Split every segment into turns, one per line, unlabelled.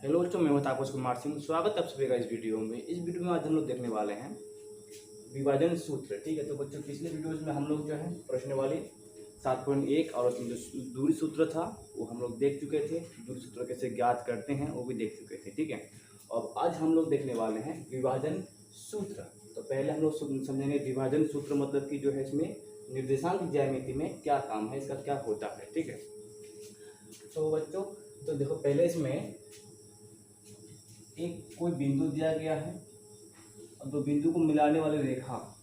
Hello बच्चों, मैं तापस कुमार सिंह। स्वागत है आप सभी का इस वीडियो में। इस वीडियो में आज हम लोग देखने वाले हैं विभाजन सूत्र। ठीक है, तो बच्चों पिछले वीडियोज में हम लोग जो है प्रश्नावली 7.1 और उसमें जो दूरी सूत्र था वो हम लोग देख चुके थे। दूरी सूत्र कैसे ज्ञात करते हैं वो भी देख चुके थे। ठीक है, अब आज हम लोग देखने वाले हैं विभाजन सूत्र। तो पहले हम लोग समझेंगे विभाजन सूत्र मतलब कि जो है इसमें निर्देशांक ज्यामिति में क्या काम है, इसका क्या होता है। ठीक है, तो बच्चों तो देखो पहले इसमें एक कोई बिंदु दिया गया है और दो बिंदु को मिलाने वाली रेखा।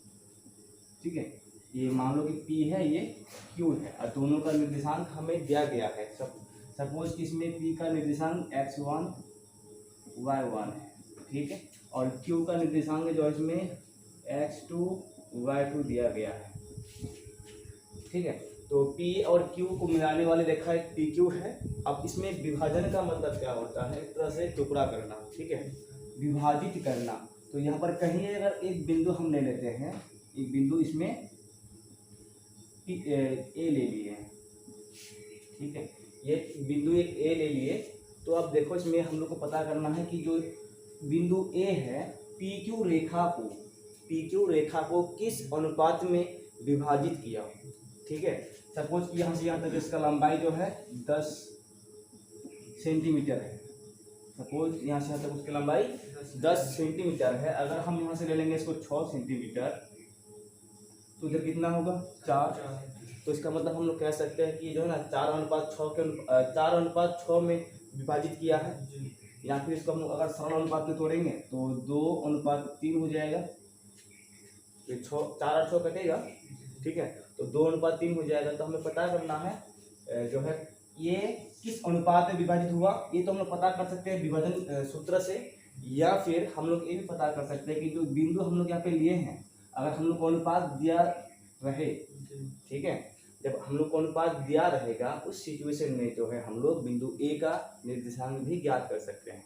ठीक है, ये मान लो कि P है, ये Q है और दोनों का निर्देशांक हमें दिया गया है। सपोज कि इसमें P का निर्देशांक x1 y1 है। ठीक है, और Q का निर्देशांक जो है इसमें x2 y2 दिया गया है। ठीक है, तो P और Q को मिलाने वाली रेखा एक PQ है। अब इसमें विभाजन का मतलब क्या होता है? एक तरह से टुकड़ा करना। ठीक है, विभाजित करना। तो यहाँ पर कहीं अगर एक बिंदु हम ले लेते हैं, एक बिंदु इसमें ए ले लिए हैं। ठीक है, ये बिंदु एक ए ले लिए। तो अब देखो इसमें हम लोग को पता करना है कि जो बिंदु ए है PQ रेखा को किस अनुपात में विभाजित किया। ठीक है, सपोज कि यहाँ से यहाँ तक इसका लंबाई जो है 10 सेंटीमीटर है। सपोज यहाँ से यहाँ तक उसकी लंबाई 10 सेंटीमीटर है। अगर हम यहाँ से ले लेंगे इसको 6 सेंटीमीटर तो इधर कितना होगा 4। तो इसका मतलब हम लोग कह सकते हैं कि जो है ना 4:6 में विभाजित किया है। या फिर इसको हम लोग अगर सरल अनुपात में तोड़ेंगे तो 2:3 हो जाएगा। तो 4 और 6 कटेगा। ठीक है, तो 2:3 हो जाएगा। तो हमें पता करना है जो है ये किस अनुपात में विभाजित हुआ। ये तो हम लोग पता कर सकते हैं विभाजन सूत्र से, या फिर हम लोग ये भी पता कर सकते हैं कि जो बिंदु हम लोग यहाँ पे लिए हैं अगर हम लोग को अनुपात दिया रहे। ठीक है, जब हम लोग को अनुपात दिया रहेगा उस सिचुएशन में जो है हम लोग बिंदु ए का निर्देशांक भी ज्ञात कर सकते हैं।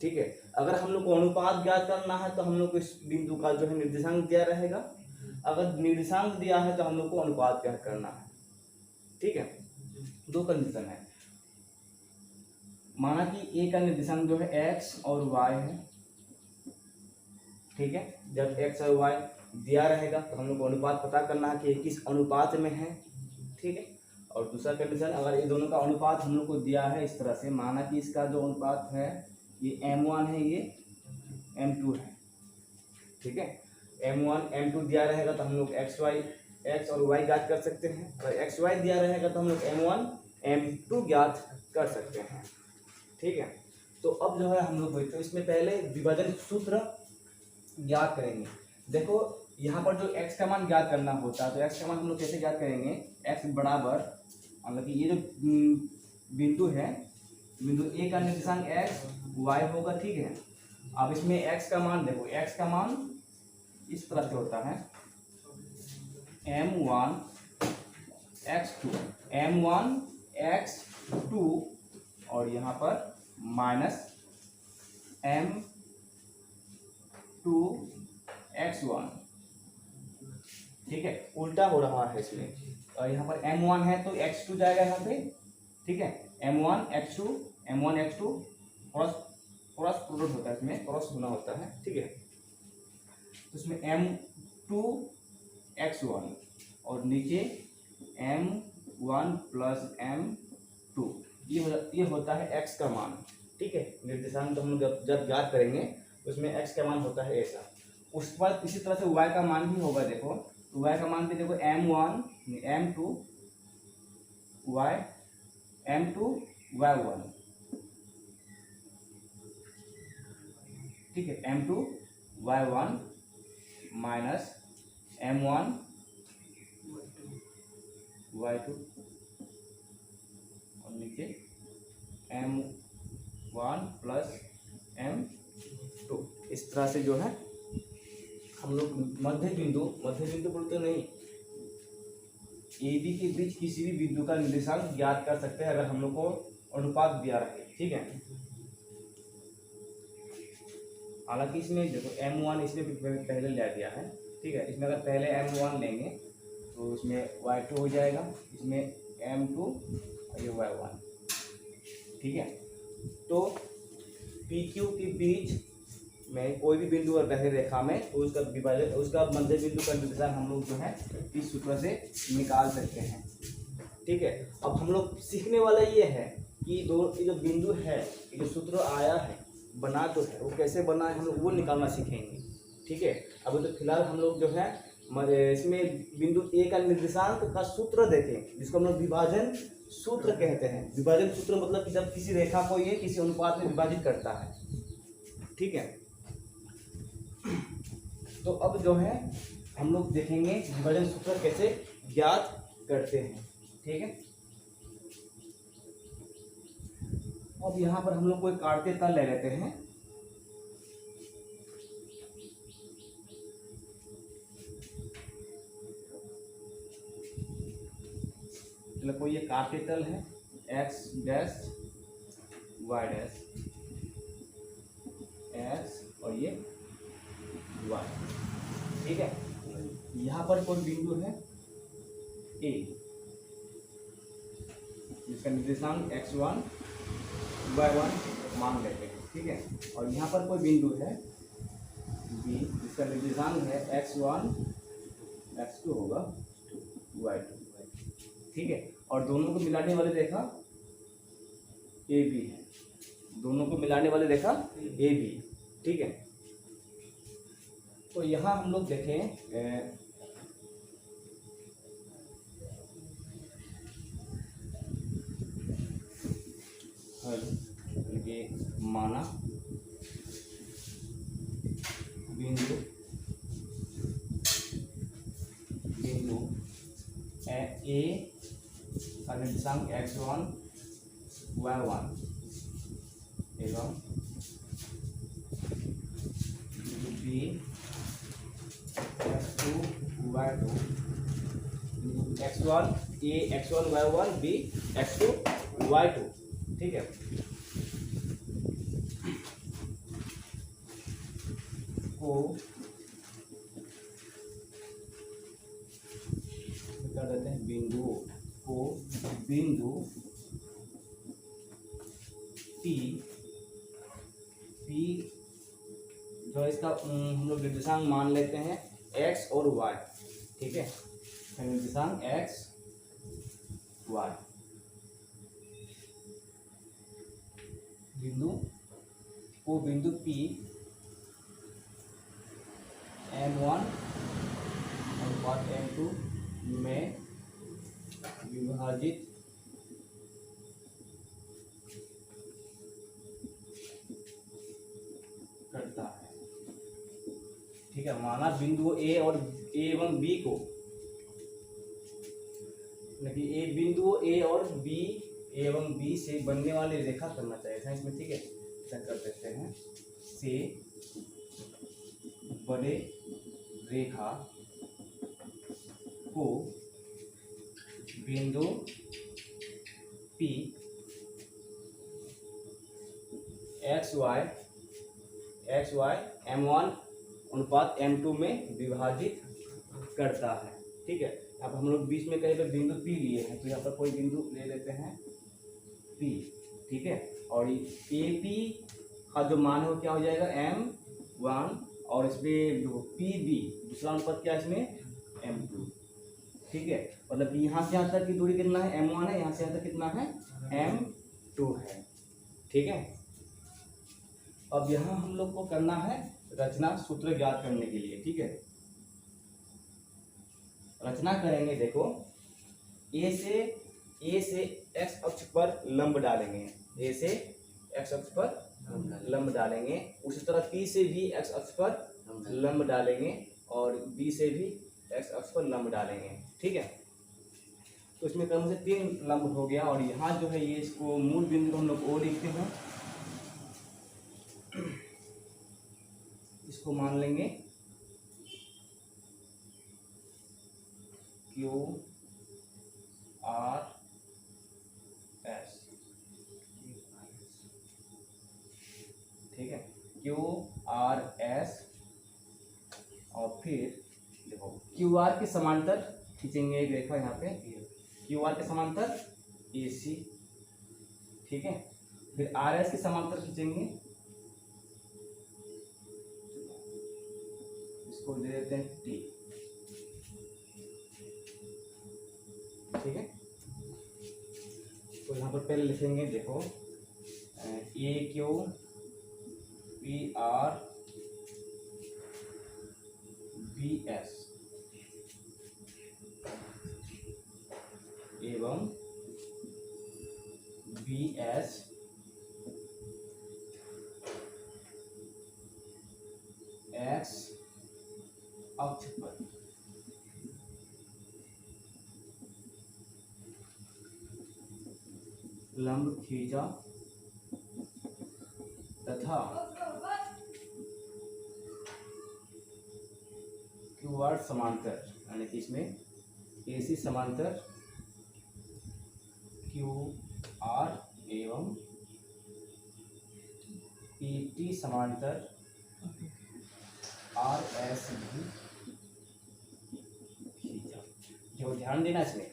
ठीक है, अगर हम लोग को अनुपात ज्ञात करना है तो हम लोग को इस बिंदु का जो है निर्देशांक दिया रहेगा। अगर निर्देशांक दिया है तो हम लोग को अनुपात ज्ञात करना है। ठीक है, दो कंडीशन है। माना कि ए का निर्देशांक जो है x और y है। ठीक है, जब x और y दिया रहेगा तो हम लोग को अनुपात पता करना है कि ये किस अनुपात में है। ठीक है, और दूसरा कंडीशन, अगर ये दोनों का अनुपात हम लोग को दिया है इस तरह से, माना कि इसका जो अनुपात है ये m1 है, ये m2 है। ठीक है, m1 m2 दिया रहेगा तो हम लोग x और y ज्ञात कर सकते हैं। अगर x y दिया रहेगा तो हम लोग m1 m2 ज्ञात कर सकते हैं। ठीक है, तो अब जो है हम लोग तो इसमें पहले विभाजन सूत्र ज्ञात करेंगे। देखो यहाँ पर जो x का मान ज्ञात करना होता है तो x का मान हम लोग कैसे ज्ञात करेंगे? x बराबर, मतलब कि ये जो बिंदु है, बिंदु ए का निर्देशांक x y होगा। ठीक है, अब इसमें x का मान देखो, x का मान इस तरह से होता है m1 x2 और यहाँ पर माइनस m2 x1। ठीक है, उल्टा हो रहा है इसमें। और यहाँ पर m1 है तो x2 जाएगा यहाँ पे। ठीक है, m1 x2 क्रॉस प्रोडक्ट होता है, इसमें क्रॉस होना होता है। ठीक है, तो इसमें m2 x1 और नीचे m1 प्लस m2, ये होता है x का मान। ठीक है, निर्देशांक तो हम लोग जब ज्ञात करेंगे उसमें x का मान होता है ऐसा। उसके बाद इसी तरह से y का मान भी होगा। देखो तो y का मान भी देखो m2 y1। ठीक है, m2 y1 minus m1 y2 और नीचे m1 प्लस m2। इस तरह से जो है हम लोग मध्य बिंदु बोलते नहीं, ए बी के बीच किसी भी बिंदु का निर्देशांक ज्ञात कर सकते हैं अगर हम लोग को अनुपात दिया रहे। ठीक है, हालांकि इसमें देखो m1 इसमें पहले ले दिया है। ठीक है, इसमें अगर पहले m1 लेंगे तो इसमें y2 हो जाएगा, इसमें m2 और ये y1। ठीक है, तो पी क्यू के बीच में कोई भी बिंदु अगर रहे रेखा में तो उसका विभाजन, उसका मध्य बिंदु का निर्देशांक हम लोग जो है इस सूत्र से निकाल सकते हैं। ठीक है, अब हम लोग सीखने वाला ये है कि ये जो बिंदु है, ये जो सूत्र आया है, बना जो है वो कैसे बना है, हम लोग वो निकालना सीखेंगे। ठीक है, अभी तो फिलहाल हम लोग जो है इसमें बिंदु ए का निर्देशांक का सूत्र देखें, जिसको हम लोग विभाजन सूत्र कहते हैं। विभाजन सूत्र मतलब कि जब किसी रेखा को ये किसी अनुपात में विभाजित करता है। ठीक है, तो अब जो है हम लोग देखेंगे विभाजन सूत्र कैसे ज्ञात करते हैं। ठीक है, अब यहाँ पर हम लोग कोई काटते तल ले लेते हैं। चलो, कोई ये काटते तल है x dash y dash, x और ये y। ठीक है, यहाँ पर कोई बिंदु है a, जिसका निर्देशांक x1 y1 मान लेते हैं। ठीक है, और यहाँ पर कोई बिंदु है b, जिसका निर्देशांक है x1 x2 होगा y2। ठीक है, और दोनों को मिलाने वाले रेखा ए बी है, दोनों को मिलाने वाले रेखा ए बी। ठीक है, तो यहाँ हम लोग देखें ये माना बिंदु ए का निर्देशांक x1 y1 एवं b x2 y2, x1 a x1 y1 b x2 y2। ठीक है, को क्या कहते हैं, बिंदु को बिंदु P जो इसका हम लोग निर्देशांक मान लेते हैं x और y। ठीक है, निर्देशांक x y, बिंदु P M1 और M2 में विभाजित करता है। ठीक है, माना बिंदु ए और ए एवं बी को, ए बिंदु ए और बी एवं बी से बनने वाली रेखा करना चाहिए था इसमें। ठीक है, ऐसा कर देते हैं, से बड़े रेखा को बिंदु P एक्स वाई M1 अनुपात M2 में विभाजित करता है। ठीक है, अब हम लोग बीच में कहीं पर बिंदु P लिए हैं, तो यहाँ पर कोई बिंदु ले लेते हैं P। ठीक है, और AP का जो मान है वो क्या हो जाएगा M1, और इसमें जो PB दूसरा अनुपात क्या है इसमें M2। ठीक है, मतलब यहाँ से यहाँ तक की दूरी कितना है M1 है, यहाँ से यहाँ तक कितना है M2 है। ठीक है, अब यहाँ हम लोग को करना है रचना सूत्र ज्ञात करने के लिए। ठीक है, रचना करेंगे, देखो ए से x अक्ष पर लंब डालेंगे, ए से x अक्ष पर लंब डालेंगे, उसी तरह P से भी x अक्ष पर लंब डालेंगे और B से भी x अक्ष पर लंब डालेंगे। ठीक है, तो इसमें क्रम से 3 लंब हो गया, और यहाँ जो है ये इसको मूल बिंदु हम लोग O लिखते हैं, इसको मान लेंगे Q R S। ठीक है, Q R S, और फिर देखो QR के समांतर खींचेंगे एक रेखा यहाँ पे, QR के समांतर AC। ठीक है, फिर RS के समांतर खींचेंगे इसको दे देते हैं टी। ठीक है, तो यहाँ पर पहले लिखेंगे, देखो A Q P R B S एवं बी एस एक्स अक्ष पर लंब खींचा तथा क्यू आर समांतर, यानी कि इसमें ए सी समांतर क्यू आर एवं पी टी समांतर आर एस भी खींचा। जो ध्यान देना इसमें,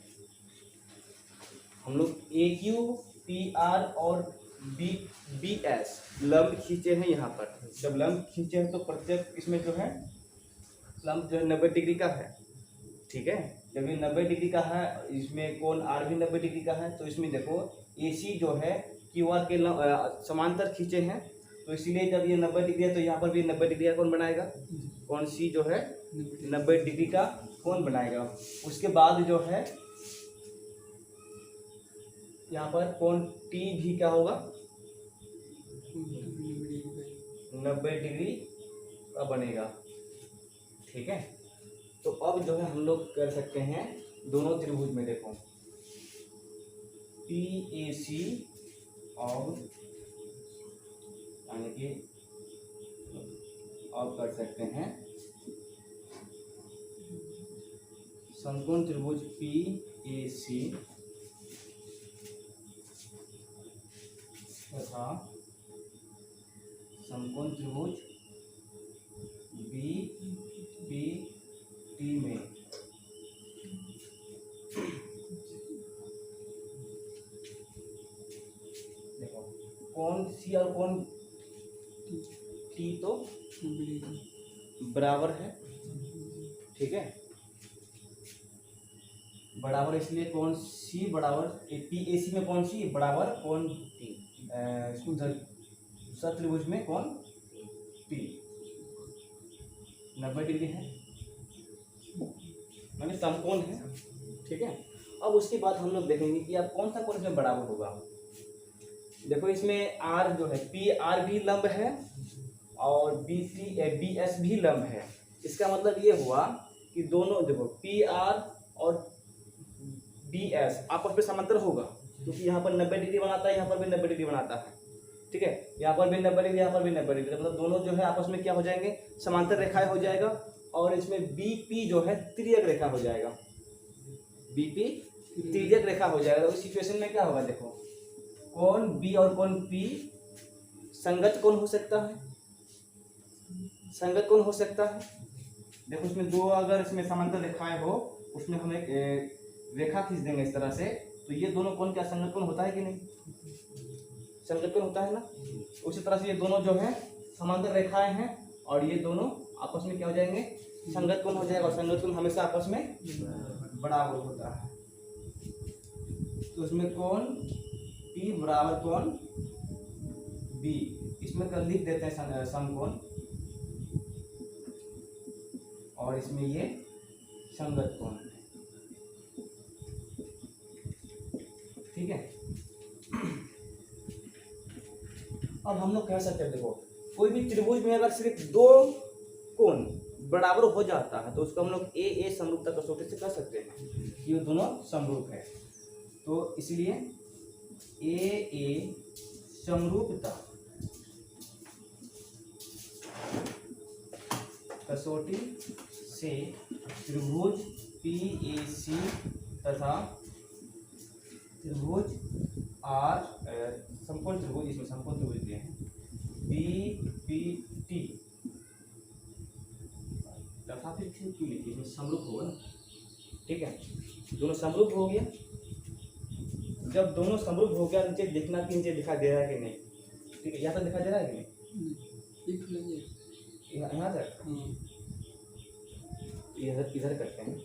हम लोग ए क्यू पी आर और बी एस लंब खींचे हैं यहाँ पर। जब लंब खींचे हैं तो प्रत्येक इसमें जो है लंब जो है 90 डिग्री का है। ठीक है, जब ये 90 डिग्री का है, इसमें कोण आर भी 90 डिग्री का है, तो इसमें देखो ए सी जो है क्यू आर के समांतर खींचे हैं, तो इसीलिए जब ये 90 डिग्री है तो यहाँ पर भी 90 डिग्री का कोण बनाएगा। कोण सी जो है 90 डिग्री का कोण बनाएगा। उसके बाद जो है यहाँ पर कोण टी भी क्या होगा, 90 डिग्री का बनेगा। ठीक है, तो अब जो है हम लोग कर सकते हैं दोनों त्रिभुज में, देखो पी ए सी और यानी कि अब कर सकते हैं समकोण त्रिभुज पी ए सी तथा समकोण त्रिभुज बी पी टी में देखो कोण सी और कोण टी तो बराबर है। ठीक है, बराबर इसलिए कोण सी बराबर पी ए सी में कोण सी बराबर कोण टी, दूसरा त्रिभुज में कोण पी 90 डिग्री है, माने समकोण है। ठीक है, अब उसके बाद हम लोग देखेंगे कि अब कौन सा कोण इसमें बराबर होगा। देखो इसमें आर जो है पी आर भी लंब है और बी एस भी लंब है। इसका मतलब ये हुआ कि दोनों देखो पी आर और बी एस आपस में समांतर होगा, क्योंकि यहाँ पर 90 डिग्री बनाता है, यहाँ पर भी 90 डिग्री बनाता है। ठीक है, यहाँ पर भी 90 डिग्री, यहाँ पर भी 90 डिग्री, मतलब दोनों जो है आपस में क्या हो जाएंगे, समांतर रेखाएं हो जाएगा। और इसमें बी पी जो है तिर्यक रेखा हो जाएगा, बी पी तिर्यक रेखा हो जाएगा। तो इस सिचुएशन में क्या होगा, देखो कोण बी और कोण पी संगत कोण हो सकता है, संगत कोण हो सकता है। देखो इसमें दो अगर इसमें समांतर रेखाएं हो, उसमें हम एक रेखा खींच देंगे इस तरह से, तो ये दोनों कोण क्या संगत कोण होता है कि नहीं, संगत कोण होता है ना। उसी तरह से ये दोनों जो है समांतर रेखाएं हैं और ये दोनों आपस में क्या हो जाएंगे, संगत कोण हो जाएगा। और संगत कोण हमेशा आपस में बराबर होता है। तो इसमें कोण P बराबर कोण B, इसमें कर लिख देते हैं समकोण, और इसमें ये संगत कोण। ठीक है, अब हम लोग कह सकते हैं, देखो कोई भी त्रिभुज में अगर सिर्फ दो कोण बराबर हो जाता है तो उसको हम लोग ए समरूपता कसौटी से कर सकते हैं, ये दोनों समरूप है। तो इसलिए ए समरूपता कसौटी से त्रिभुज PAC तथा त्रिभुज आर समकोण त्रिभुज, इसमें समकोण त्रिभुज दिए हैं BPT तथा फिर क्यों लिखिए, इसमें समरूप होगा ना। ठीक है, दोनों समरूप हो गया। जब दोनों समरूप हो गया, नीचे देखना कि नीचे दिखाई दे रहा है कि नहीं। ठीक है, यहाँ तक दिखाई दे रहा है कि नहीं, यहाँ तक। इधर इधर करते हैं।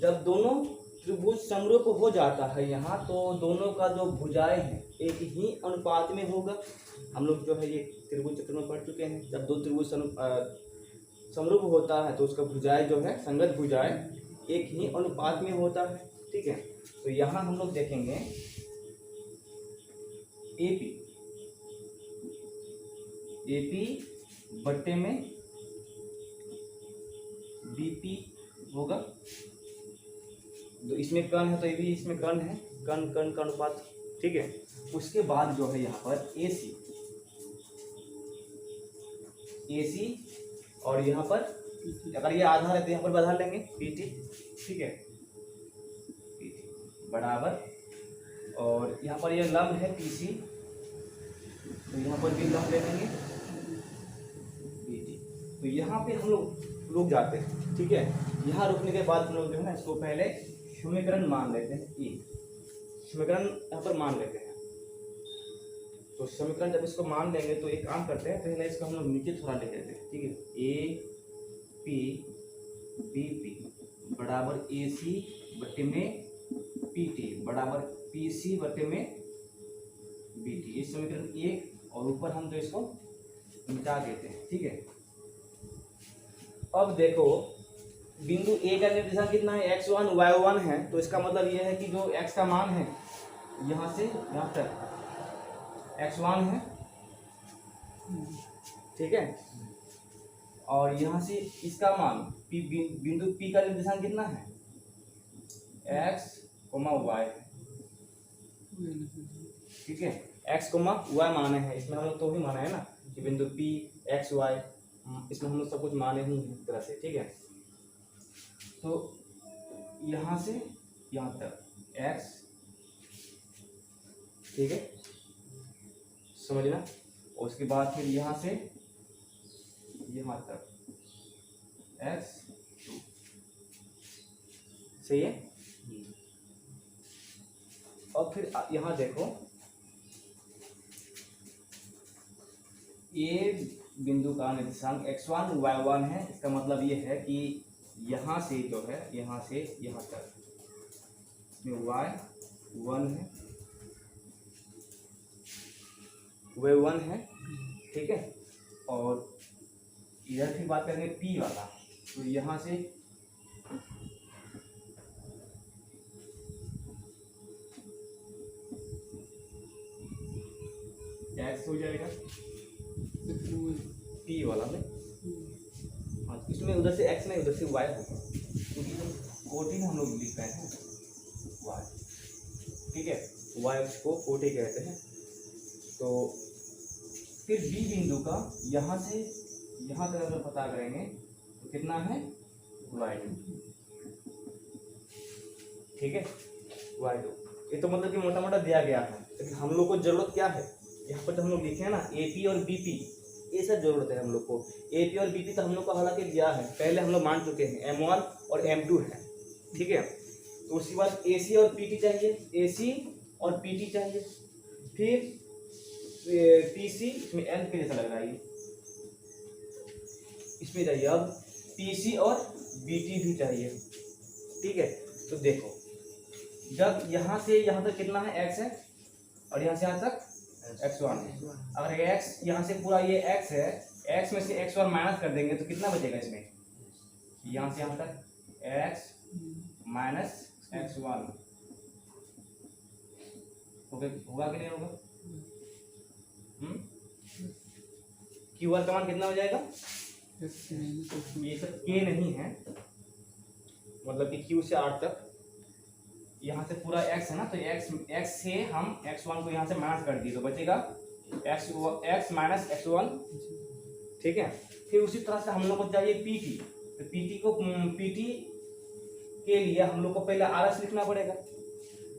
जब दोनों त्रिभुज समरूप हो जाता है यहाँ, तो दोनों का जो भुजाएं हैं एक ही अनुपात में होगा। हम लोग जो है ये त्रिभुज चित्र में पढ़ चुके हैं। जब दो त्रिभुज समरूप होता है तो उसका भुजाएं जो है, संगत भुजाएं एक ही अनुपात में होता है। ठीक है, तो यहाँ हम लोग देखेंगे एपी बट्टे में बीपी होगा। तो इसमें कर्ण है तो ये भी इसमें कर्ण है, कर्ण कर्ण का अनुपात। ठीक है, उसके बाद जो है यहाँ पर एसी और यहाँ पर अगर ये आधार है तो यहाँ पर आधार लेंगे पीटी। ठीक है, पीटी बराबर, और यहाँ पर ये लंब है पीसी, तो यहाँ पर भी लंब ले लेंगे पीटी। तो यहाँ पे हम लोग रुक जाते हैं। ठीक है, यहाँ रुकने के बाद हम लोग जो है ना इसको पहले समीकरण मान लेते हैं। ई समीकरण यहाँ पर मान लेते हैं। तो समीकरण जब इसको मान लेंगे तो एक काम करते हैं, पहले इसको हम लोग नीचे थोड़ा ले लेते हैं। ठीक है, ए पी बी पी बराबर ए सी बट्टे में पी टी बराबर पी सी बट्टे में बी टी। ये समीकरण एक, और ऊपर हम तो इसको मिटा देते हैं। ठीक है, अब देखो बिंदु ए का निर्देशांक कितना है, x1 y1 है। तो इसका मतलब यह है कि जो x का मान है यहाँ से यहाँ तक x1 है। ठीक है, और यहाँ से इसका मान बिंदु P का निर्देशांक कितना है, x, y है। ठीक है, x, y माने हैं इसमें, हम लोग तो भी माना है ना कि बिंदु P x y, इसमें हम लोग सब कुछ माने ही हैं इस तरह से। ठीक है, तो यहाँ से यहाँ तक x, ठीक है समझना, और उसके बाद फिर यहाँ से यहाँ तक x2। सही है। और फिर यहाँ देखो ये बिंदु का निर्देशांक x1 y1 है। इसका मतलब ये है कि यहाँ से जो है यहाँ से यहाँ तक इसमें y1 है, y1 है। ठीक है, और इधर फिर बात करेंगे P वाला, तो यहाँ से x हो जाएगा P वाला में। हाँ, इसमें उधर से x नहीं उधर से y होगा, क्योंकि कोटि में हम लोग लिख रहे हैं y। ठीक है, y को कोटि कहते हैं। तो फिर B बिंदु का यहाँ से यहाँ तक अगर पता करेंगे तो कितना है y2। ठीक है, y2। ये तो मतलब कि मोटा मोटा दिया गया है, लेकिन हम लोग को जरूरत क्या है, यहाँ पर तो हम लोग लिखे हैं ना AP और BP, ये सब जरूरत है हम लोग को। AP और BP तो हम लोग को हालांकि दिया है, पहले हम लोग मान चुके हैं, M1 और M2 है। ठीक है, तो उसके बाद AC और PT चाहिए, AC और PT चाहिए, फिर PC, इसमें L के जैसा लग रहा है ये, इसमें चाहिए अब PC और BT भी चाहिए। ठीक है, तो देखो जब यहाँ से यहाँ तक कितना है x है, और यहाँ से यहाँ तक x1 है। अगर x यहाँ से पूरा ये x है, x में से x1 माइनस कर देंगे तो कितना बचेगा इसमें, यहाँ से यहाँ तक x माइनस x1 होगा कि नहीं होगा। Q1 का मान कितना हो जाएगा, ये सब k नहीं है, मतलब कि Q से R तक यहाँ से पूरा x है ना, तो x से हम x1 को यहाँ से माइनस कर दिए तो बचेगा x माइनस x1। ठीक है, फिर उसी तरह से हम लोग को चाहिए PT, तो PT के लिए हम लोग को पहले RS लिखना पड़ेगा।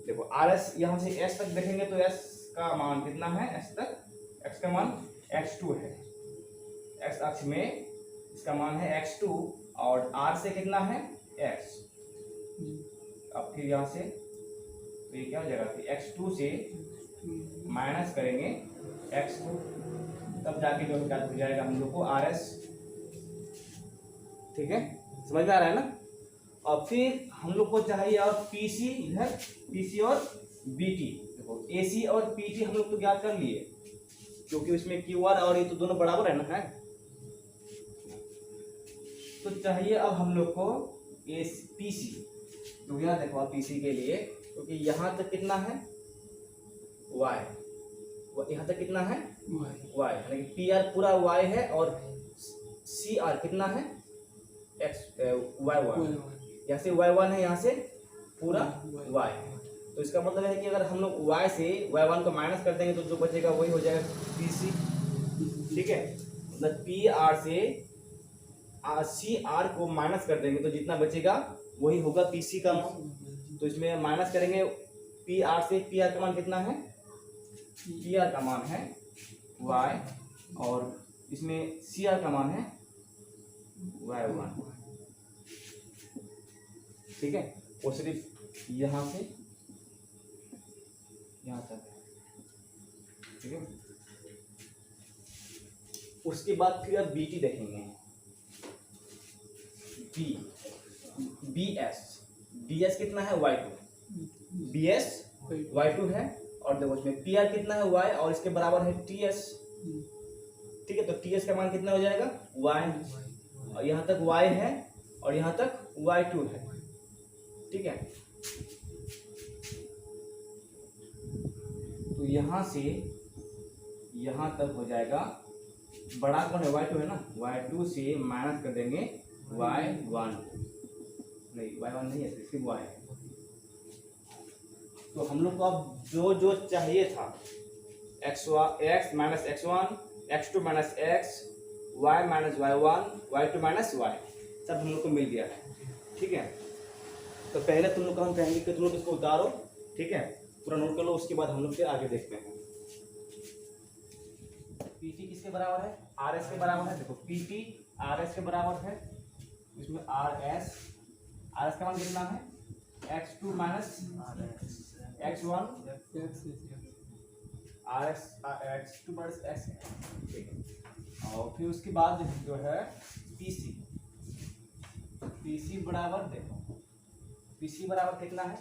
देखो RS यहाँ से s तक देखेंगे तो s का मान कितना है, s तक x का मान x2 है, x अक्ष में इसका मान है x2, और r से कितना है x। अब फिर यहाँ से तो ये क्या हो जाएगा, x2 से माइनस करेंगे एक्स को, तब जाके जो क्या हो जाएगा हम लोग को आर एस। ठीक है, समझ में आ रहा है ना। और फिर हम लोग को चाहिए और पी सी, इधर पी सी और बी टी। देखो ए सी और पी टी हम लोग तो ज्ञात कर लिए, क्योंकि उसमें क्यू आर और ये तो दोनों बराबर है ना, है। तो चाहिए अब हम लोग को ए पी सी। तो यहाँ देखो आप पी सी के लिए, क्योंकि यहाँ तक कितना है y, यहाँ तक कितना है y, यानी कि पी आर पूरा y है और सी आर कितना है x y वन। यहाँ से y1 है, यहाँ से पूरा y है। तो इसका मतलब है कि अगर हम लोग y से y1 को माइनस कर देंगे तो जो बचेगा वही हो जाएगा पी सी। ठीक है, मतलब पी आर से सी आर को माइनस कर देंगे तो जितना बचेगा वही होगा पी सी का मान। तो इसमें माइनस करेंगे पी आर से, पी आर का मान कितना है, पी आर का मान है y, और इसमें सी आर का मान है y1। ठीक है, वो सिर्फ यहाँ से यहाँ तक है। ठीक है, उसके बाद फिर अब बी टी देखेंगे, बी एस कितना है y2, बी एस y2 है। और देखो इसमें पी आर कितना है y, और इसके बराबर है टी एस। ठीक है, तो टी एस का मान कितना हो जाएगा y, और यहाँ तक y है और यहाँ तक y2 है। ठीक है, तो यहाँ से यहाँ तक हो जाएगा, बड़ा कौन है y2 है ना, y2 से माइनस कर देंगे y1, नहीं y1 नहीं है, सिर्फ y है। तो हम लोग को अब जो जो चाहिए था x minus x1, x2 minus x, y minus y1, y2 minus y, सब हम लोग को मिल गया है। ठीक है, तो पहले तुम लोग को हम कहेंगे कि तुम लोग इसको उतारो। ठीक है, पूरा नोट कर लो, उसके बाद हम लोग फिर आगे देखते हैं। पीटी किसके बराबर है, आर एस के बराबर है। देखो पीटी आर एस के बराबर है, इसमें आर एस का मान कितना है x2 minus x1, R S x2 minus x। ठीक है, और फिर उसके बाद जो है पीसी बराबर, देखो पीसी बराबर कितना है,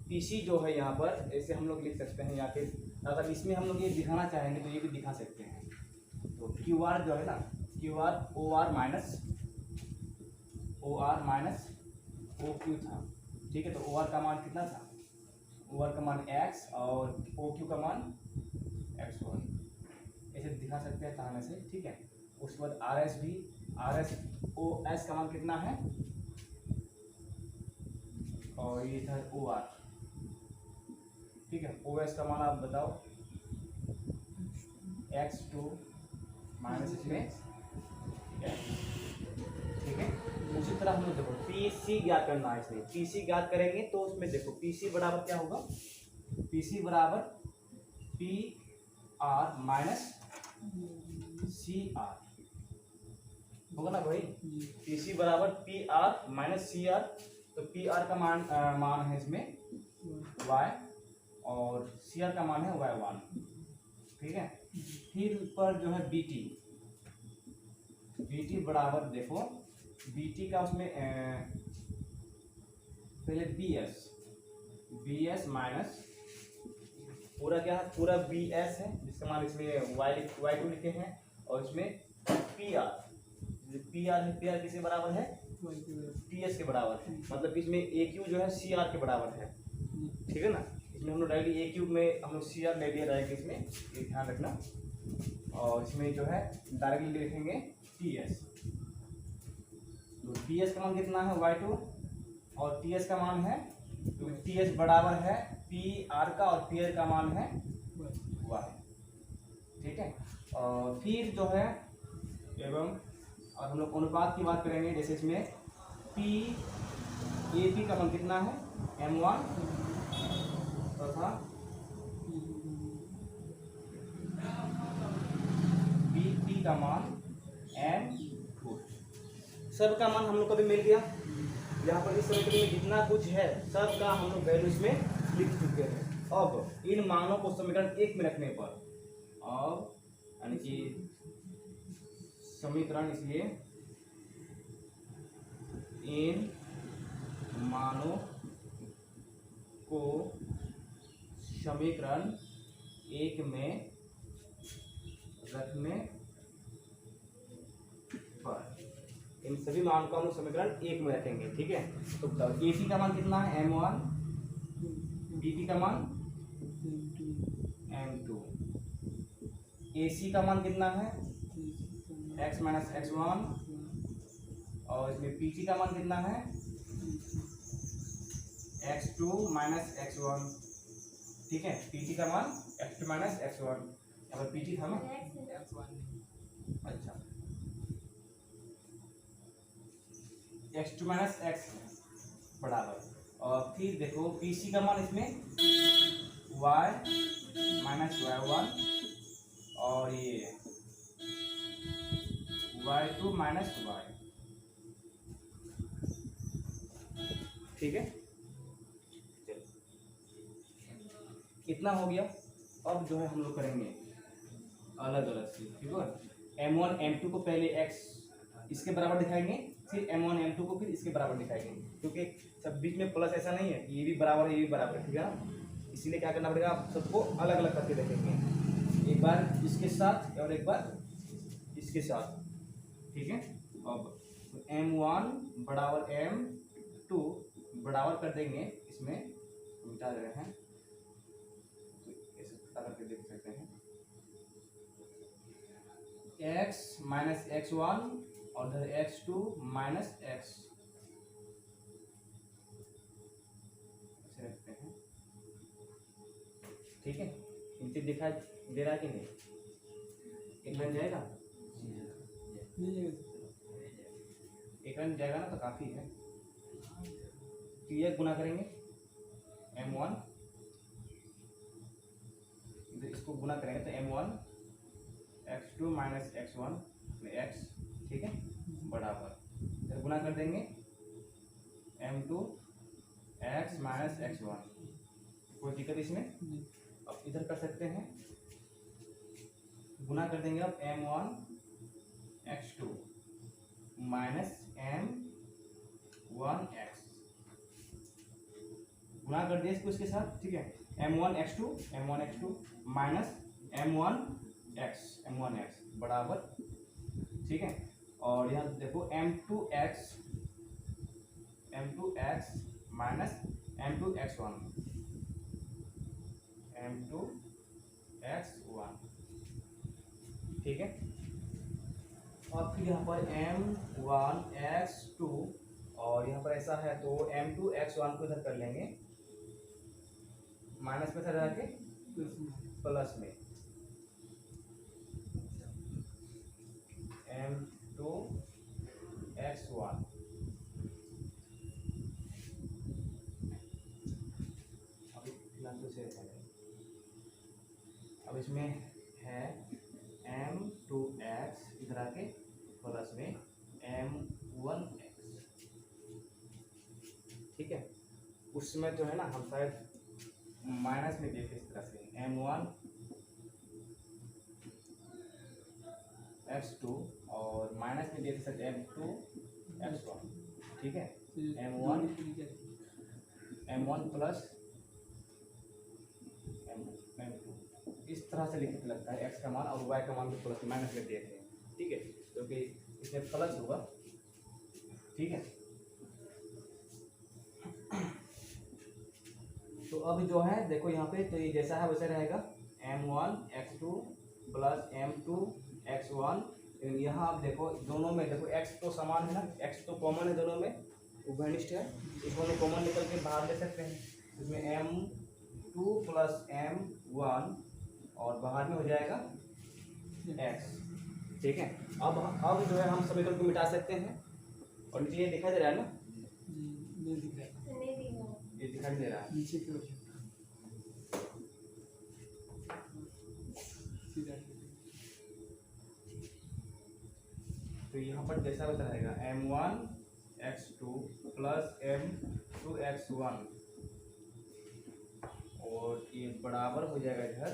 पीसी जो है यहाँ पर ऐसे हम लोग लिख सकते हैं, या फिर अगर इसमें हम लोग ये दिखाना चाहेंगे तो ये भी दिखा सकते हैं। तो क्यू आर जो है ना, Q R O R minus O Q था। ठीक है, तो ओ आर का मान कितना था, ओ आर का मान x और ओ क्यू का मान x1, ऐसे दिखा सकते हैं ताने से। ठीक है, उसके बाद आर एस भी, आर एस ओ एस का मान कितना है, और ये इधर ओ आर। ठीक है, ओ एस का मान आप बताओ x2 माइनस इसमें। ठीक है, उसी तरह हम लोग देखो पीसी ज्ञात करना है। इसमें पीसी ज्ञात करेंगे तो उसमें देखो पीसी बराबर क्या होगा, पीसी बराबर P R minus C R होगा ना भाई। पीसी बराबर P R minus C R. तो पी आर का मान है इसमें y, और सी आर का मान है y1। ठीक है, फिर ऊपर जो है बीटी बराबर, देखो बीटी का उसमें पहले बी एस माइनस पूरा क्या है, पूरा बी एस है जिसका मान इसमें y2 लिखे हैं, और इसमें पी आर किसके बराबर है, टी एस के बराबर है। मतलब इसमें ए क्यू जो है सी आर के बराबर है। ठीक है ना, इसमें हम लोग डायरेक्टली ए क्यूब में हम लोग सी आर ले दिया डायरेक्ट इसमें, ये ध्यान रखना। और इसमें जो है डायरेक्टली लिखेंगे टी एस। तो टी एस का मान कितना है y2, और टी एस का मान है, तो टी एस बराबर है पी आर का, और पी आर का मान है y। ठीक है, और फिर जो है एवं और हम लोग अनुपात की बात करेंगे। जैसे इसमें पी का मान कितना है m1 तथा बी का मान m2। सब का मान हम लोग को भी मिल गया। यहाँ पर इस समीकरण में जितना कुछ है सब का हम लोग वैल्यू इसमें लिख चुके हैं। अब इन मानों को समीकरण 1 में रखने पर, अब यानी कि समीकरण, इसलिए इन मानों को समीकरण 1 में रखने पर, इन सभी मान को हम समीकरण 1 में रखेंगे। ठीक है, तो बताओ AC का मान कितना है m1, BT का मान m2, AC का मान कितना है x माइनस x1, और इसमें PT का मान कितना है x2 माइनस x1। ठीक है, PT का मान x2 माइनस x1, यहाँ पर PT था ना, अच्छा x2 माइनस x बराबर, और फिर देखो PC का मान इसमें y माइनस y1, और ये y2 माइनस y। ठीक है, कितना हो गया। अब जो है हम लोग करेंगे अलग अलग से। ठीक है, m1 m2 को पहले x इसके बराबर दिखाएंगे, फिर m1 m2 को फिर इसके बराबर दिखाएंगे, क्योंकि सब बीच में प्लस ऐसा नहीं है, ये भी बराबर है ये भी बराबर है। ठीक है ना, इसीलिए क्या करना पड़ेगा, आप सबको अलग अलग करके देखेंगे, एक बार इसके साथ और एक बार इसके साथ। ठीक है, अब m1 बराबर m2 बराबर कर देंगे, इसमें मिटा रहे हैं तो ऐसे पता करके देख सकते हैं, x माइनस x1 और इधर x2 माइनस x, ऐसे रखते हैं। ठीक है, नीचे दिखाई दे रहा है कि नहीं, एक बन जाएगा, एक रन जाएगा ना तो काफी है। तो ये गुना करेंगे m1, इसको गुना करेंगे तो m1 x2 minus x1 x। ठीक है, बराबर इधर गुना कर देंगे m2 x माइनस x1, कोई दिक्कत इसमें। अब इधर कर सकते हैं, गुना कर देंगे अब m1 x2 minus m1 x, गुना कर दिया इसको इसके साथ। ठीक है, m1 x2 minus m1 x बराबर। ठीक है, और यहाँ देखो m2 x minus m2 x1 ठीक है, और फिर यहाँ पर m1 x2, और यहाँ पर ऐसा है तो m2 x1 को इधर कर लेंगे, माइनस में से रह के प्लस में m2 x1। अब इसमें है m2x इधर आके प्लस में m1x। ठीक है, उस समय जो है ना हम शायद माइनस में देखे इस तरह से m1 x2 और माइनस में देख सकते m2 x1। ठीक है, m1 प्लस m2 इस तरह से लिखने लगता है, x का मान और y का मान भी प्लस माइनस में देते हैं। ठीक है, क्योंकि इसमें प्लस होगा। ठीक है, तो अब जो है देखो यहाँ पे, तो ये जैसा है वैसे रहेगा m1 x2 plus m2 x1। यहाँ आप देखो दोनों में देखो x तो समान है ना, x तो कॉमन है दोनों में, उभयनिष्ठ है, इसको हम कॉमन निकल के बाहर ले सकते हैं। इसमें m2 प्लस m1 और बाहर में हो जाएगा x। ठीक है, अब जो है हम समीकरण को मिटा सकते हैं, और नीचे ये दिखाई दे रहा है ना, ये दिखाई दे रहा है
नीचे की ओर
तो यहाँ पर जैसा बता रहेगा m1 x2 plus m2 x1 और ये बराबर हो जाएगा इधर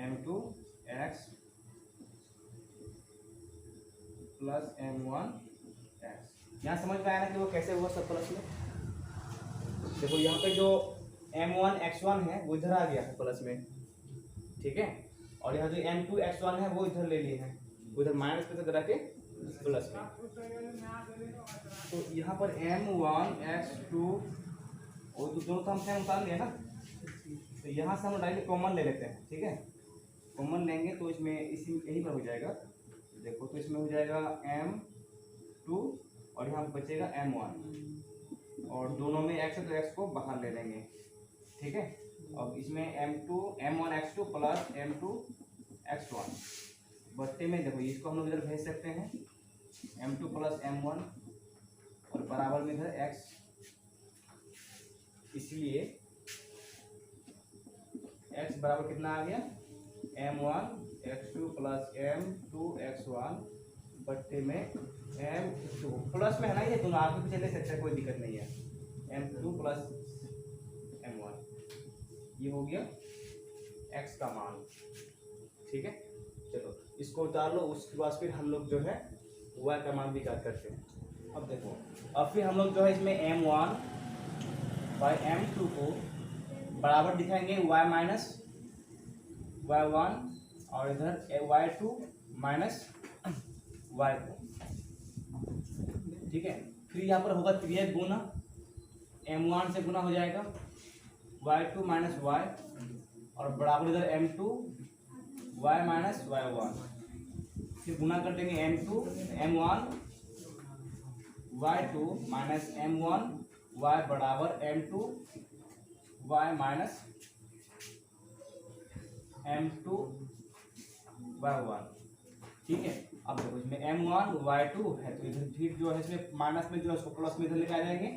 m2x प्लस m1x। यहाँ समझ में आया ना कि वो कैसे हुआ सब प्लस में। देखो यहाँ पे जो m1x1 है वो इधर आ गया है प्लस में, ठीक है, और यहाँ जो m2x1 है वो इधर ले लिए हैं, उधर माइनस पे करा के प्लस में। तो यहाँ पर m1x2 और तो दोनों तो हम सेम उतार लिए ना, तो यहाँ से हम डायरेक्ट कॉमन ले लेते हैं, ठीक है। कॉमन लेंगे तो इसमें इसी यहीं पर हो जाएगा, देखो तो इसमें हो जाएगा m2 और यहाँ बचेगा m1 और दोनों में x है तो x को बाहर ले लेंगे, ठीक है। अब इसमें m1x2 प्लस m2x1 बट्टे में देखो इसको हम लोग इधर भेज सकते हैं m2 प्लस m1 और बराबर में इधर x, इसलिए x बराबर कितना आ गया m1x2 प्लस m2x1 बट्टे में m2 प्लस में है ना, ये दोनों आगे पीछे ले सकते हैं, कोई दिक्कत नहीं है। m2 प्लस m1 ये हो गया x का मान, ठीक है। चलो इसको उतार लो, उसके बाद फिर हम लोग जो है y का मान भी ज्ञात करते हैं। अब देखो अब फिर हम लोग जो है इसमें m1 बाई m2 को बराबर दिखाएंगे y माइनस y1 और इधर y2 माइनस y2, ठीक है। फिर यहाँ पर होगा त्रियक गुना, m1 से गुना हो जाएगा y2 माइनस y और बराबर इधर m2 y माइनस y1, फिर गुना कर देंगे m2 m1 y2 minus m1 y बराबर m2 y minus m2 y1, ठीक है। अब देखो इसमें m1 y2 है तो इधर फिर जो है इसमें माइनस में जो है उसको प्लस में इधर लेके आ जाएंगे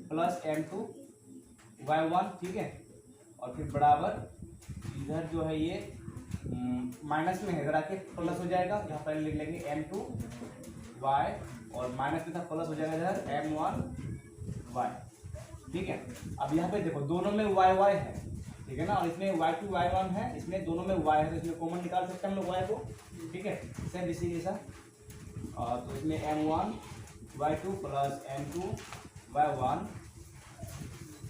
प्लस m2 y1, ठीक है। और फिर बराबर इधर जो है ये माइनस में है, इधर आके प्लस हो जाएगा, यहाँ पर लिख लेंगे m2 y और माइनस में था प्लस हो जाएगा इधर m1 y, ठीक है। अब यहाँ पे देखो दोनों में y है, ठीक है ना, और इसमें y2 y1 है, इसमें दोनों में y है तो इसमें कॉमन निकाल सकते हैं हम लोग y को, ठीक है, सेम इसी जैसा। तो इसमें m1 y2 plus m2 y1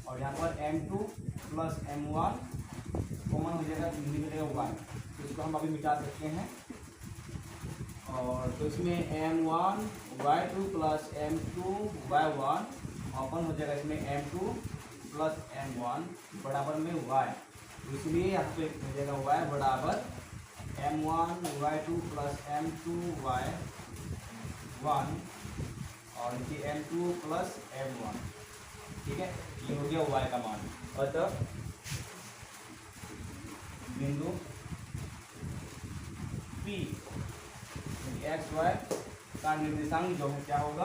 और यहाँ पर m2 प्लस m1 कॉमन हो जाएगा, मिलेगा y, तो इसको हम अभी मिटा सकते हैं। और तो इसमें m1 y2 plus m2 y1 open हो जाएगा, इसमें m2 प्लस m1 बराबर में y, तो इसलिए यहाँ पे हो जाएगा y बराबर m1 y2 plus m2 y1 और ये m2 प्लस m1, ठीक है। ये हो गया y का मान। अतः बिंदु P एक्स वाई का निर्देशांक जो है क्या होगा,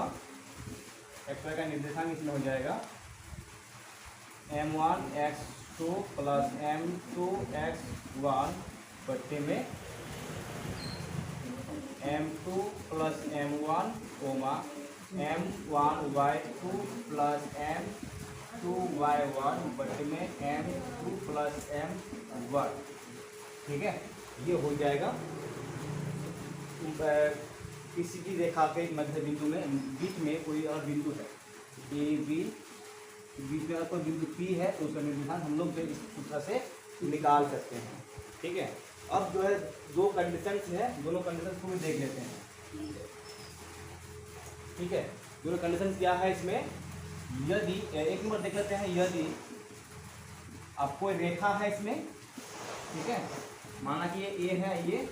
एक्स वाई का निर्देशांक इसमें हो जाएगा m1 x2 plus m2 x1 बट्टे में m2 plus m1 coma m1 y2 plus m2 y1 बट्टे में m2 प्लस m1, ठीक है। ये हो जाएगा किसी भी रेखा के मध्य बिंदु में बीच में कोई और बिंदु है ए बी, बीच में अगर कोई बिंदु P है तो उसका निर्देशांक हम लोग इस सूत्र से निकाल सकते हैं, ठीक है। अब जो है दो कंडीशंस है, दोनों कंडीशंस को भी देख लेते हैं, ठीक है। दोनों कंडीशंस क्या है इसमें, यदि एक नंबर देख लेते हैं, यदि अब कोई रेखा है इसमें, ठीक है, माना कि ये ए है ये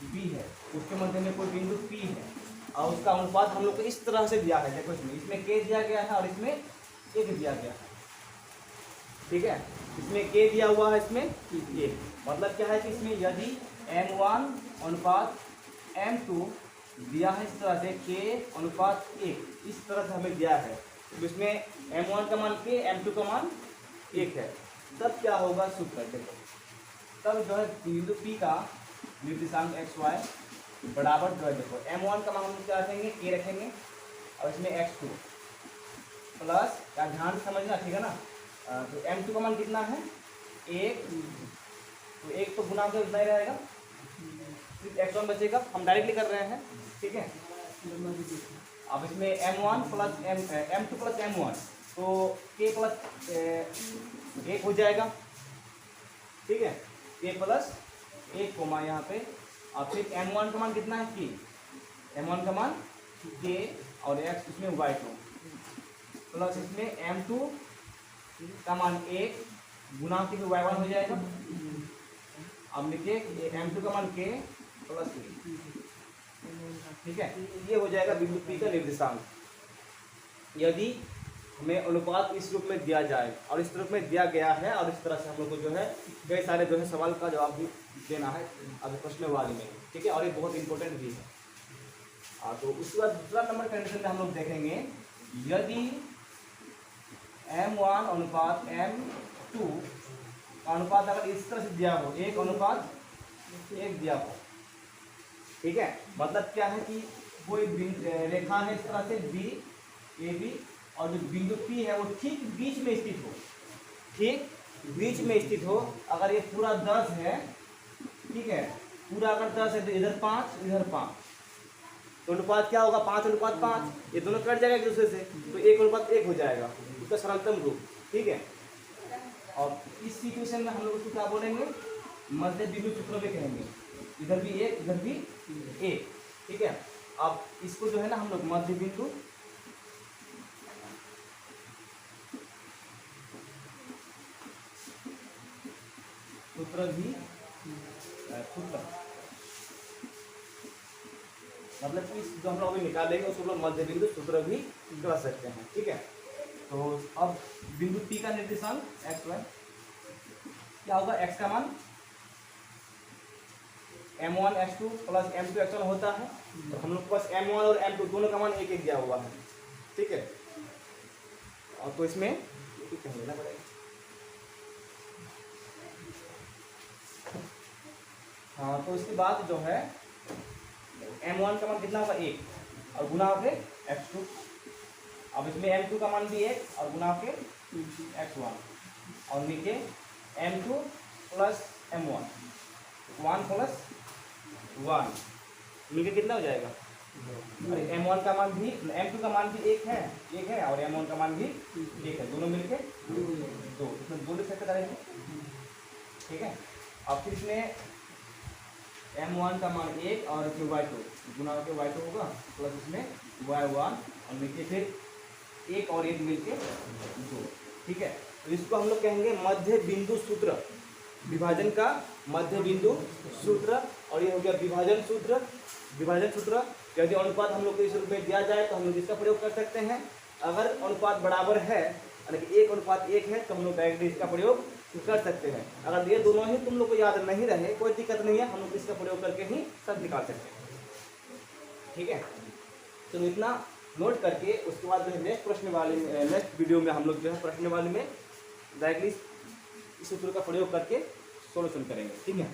बी है, उसके मध्य में कोई बिंदु P है और उसका अनुपात हम लोग को इस तरह से दिया है, देखो इसमें K दिया गया है और इसमें 1 दिया गया है, ठीक है। इसमें K दिया हुआ है, इसमें 1, मतलब क्या है कि इसमें यदि m1 अनुपात m2 दिया है इस तरह से K अनुपात 1 इस तरह से हमें दिया है, तो इसमें m1 का मान K m2 का मान 1 है, तब क्या होगा सूत्र देखो, तब जो है बिंदु P का निर्देशांक एक्स वाई बराबर जो है देखो m1 का मान हम क्या रखेंगे K रखेंगे और इसमें x2 प्लस, क्या ध्यान से समझना, ठीक है ना, तो m2 का मान कितना है 1, तो 1 तो गुना के उतना ही रहेगा, फिर x1 बचेगा, हम डायरेक्टली कर रहे हैं, ठीक है। अब इसमें m1 plus m2 plus m1, तो k प्लस 1 हो जाएगा, ठीक है, k प्लस 1 कोमा यहाँ पे, और फिर m1 का मान कितना है k, m1 का मान k और x इसमें y2 प्लस इसमें m2 का मान 1 गुना के फिर y1 हो जाएगा। अब लिखिए m2 का मान k प्लस 1, ठीक है, ये हो जाएगा बिंदु P का निर्देशांक। यदि हमें अनुपात इस रूप में दिया जाए और इस रूप में दिया गया है, और इस तरह से हम लोग को जो है कई सारे जो है सवाल का जवाब भी देना है अभी प्रश्नवाली में, ठीक है, और ये बहुत इंपॉर्टेंट भी है। तो उसके बाद दूसरा नंबर कंडीशन में हम लोग देखेंगे, यदि m1 अनुपात m2 अनुपात अगर इस तरह से दिया हो, 1 अनुपात 1 दिया हो, ठीक है, मतलब क्या है कि कोई रेखा है इस तरह से बी ए बी, और जो बिंदु P है वो ठीक बीच में स्थित हो, ठीक बीच में स्थित हो। अगर ये पूरा 10 है, ठीक है, पूरा अगर 10 है तो इधर 5 इधर 5, तो अनुपात क्या होगा 5 अनुपात 5, ये दोनों कट जाएगा एक दूसरे से, तो 1 अनुपात 1 हो जाएगा, उसका सरलतम रूप, ठीक है। और इस सिचुएशन में हम लोग उसको क्या बोलेंगे, मध्य बिंदु सूत्र में कहेंगे, इधर भी 1 इधर भी 1, ठीक है। अब इसको जो है ना हम लोग मध्य बिंदु सूत्र भी सूत्र, मतलब कि जो हम लोग अभी निकालेंगे उसको लोग मध्य बिंदु सूत्र भी कह सकते हैं, ठीक है। तो अब बिंदु P का निर्देशांक x y क्या होगा, x का मान m1 x2 plus m2 x1 होता है, तो हम लोग के पास m1 और m2 दोनों का मान 1 1 दिया हुआ है, ठीक है। और तो इसमें लेना पड़ेगा, हाँ, तो इसके बाद जो है m1 का मान कितना होगा 1 और गुना होके x2, अब इसमें m2 का मान भी 1 और गुना के x1, और नीचे m2 प्लस m1 1 प्लस 1 मिलके कितना हो जाएगा, अरे m1 का मान भी m2 का मान भी 1 है और m1 का मान भी 1 है, दोनों मिलके 2, इसमें 2 लिख सकते करेंगे, ठीक है। अब फिर इसमें m1 का मान 1 और इसमें y2 गुना के y2 होगा, प्लस इसमें y1 और नीचे फिर 1 और 1 मिलके 2, ठीक है। तो इसको हम लोग कहेंगे मध्य बिंदु सूत्र, विभाजन का मध्य बिंदु सूत्र, और ये हो गया विभाजन सूत्र। विभाजन सूत्र यदि अनुपात हम लोग को इस रूप में दिया जाए तो हम लोग इसका प्रयोग कर सकते हैं, अगर अनुपात बराबर है यानी कि 1 अनुपात 1 है तो हम लोग डायरेक्टली इसका प्रयोग कर सकते हैं। अगर ये दोनों ही तुम लोग को याद नहीं रहे कोई दिक्कत नहीं है, हम लोग इसका प्रयोग करके ही सब निकाल सकते हैं, ठीक है। तो इतना नोट करके उसके बाद जो है नेक्स्ट वीडियो में हम लोग जो है प्रश्नवाली में डायरेक्टली इस सूत्र का प्रयोग करके सॉल्यूशन करेंगे, ठीक है।